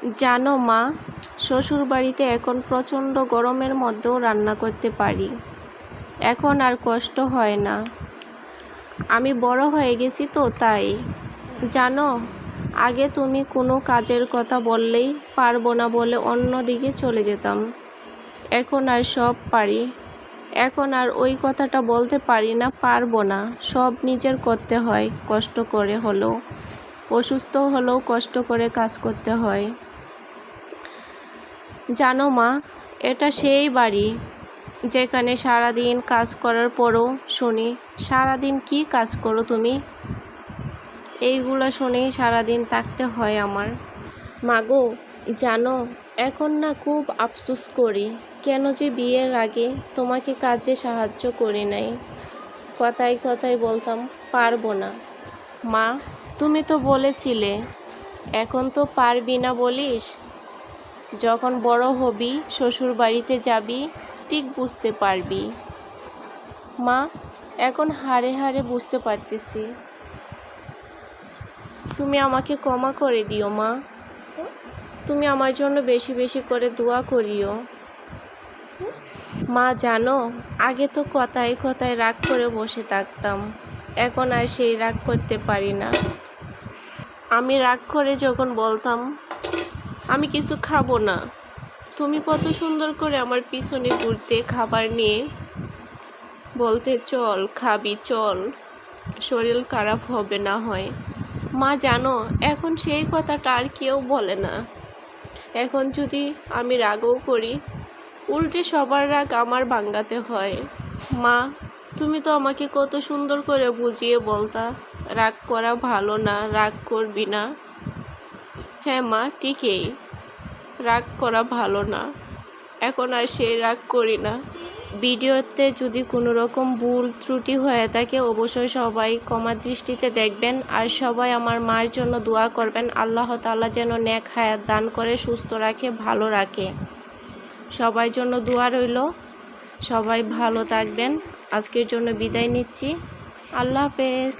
জানো মা, শ্বশুর বাড়িতে এখন প্রচণ্ড গরমের মধ্যেও রান্না করতে পারি। এখন আর কষ্ট হয় না। আমি বড় হয়ে গেছি তো তাই। জানো, আগে তুমি কোনো কাজের কথা বললেই পারবো না বলে অন্য দিকে চলে যেতাম। এখন আর সব পারি। এখন আর ওই কথাটা বলতে পারি না পারবো না। সব নিজের করতে হয়, কষ্ট করে হলেও। অসুস্থ হলেও কষ্ট করে কাজ করতে হয়। জানো মা, এটা সেই বাড়ি যেখানে সারাদিন কাজ করার পরও শুনি, সারাদিন কি কাজ করো তুমি? এইগুলো শুনেই সারাদিন থাকতে হয় আমার। মাগো, জানো, এখন না খুব আফসোস করি, কেন যে বিয়ের আগে তোমাকে কাজে সাহায্য করি নাই। কথায় কথায় বলতাম পারবো না। মা, তুমি তো বলেছিলে এখন তো পারবি না বলিস, যখন বড় হবি শ্বশুর বাড়িতে যাবি ঠিক বুঝতে পারবি। মা, এখন হাড়ে হাড়ে বুঝতে পারতেছি। তুমি আমাকে ক্ষমা করে দিও মা। তুমি আমার জন্য বেশি বেশি করে দোয়া করিও। মা জানো, আগে তো কথায় কথায় রাগ করে বসে থাকতাম, এখন আর সেই রাগ করতে পারি না। আমি রাগ করে যখন বলতাম আমি কিছু খাবো না, তুমি কত সুন্দর করে আমার পিছনে ঘুরতে খাবার নিয়ে বলতে চল খাবি চল, শরীর খারাপ হবে না হয়। মা জানো, এখন সেই কথাটা আর কেউ বলে না। এখন যদি আমি রাগও করি, উল্টে সবার রাগ আমার ভাঙাতে হয়। মা, তুমি তো আমাকে কত সুন্দর করে বুঝিয়ে বলতা রাগ করা ভালো না, রাগ করবি না। হ্যাঁ মা, ঠিকই, রাগ করা ভালো না। এখন আর সেই রাগ করি না। ভিডিওতে যদি কোনো রকম ভুল ত্রুটি হয়ে থাকে অবশ্যই সবাই ক্ষমা দৃষ্টিতে দেখবেন। আর সবাই আমার মার জন্য দোয়া করবেন, আল্লাহ তাআলা যেন নেক হায়াত দান করে, সুস্থ রাখে, ভালো রাখে। সবার জন্য দোয়া রইল। সবাই ভালো থাকবেন। আজকের জন্য বিদায় নিচ্ছি। আল্লাহ হাফেজ।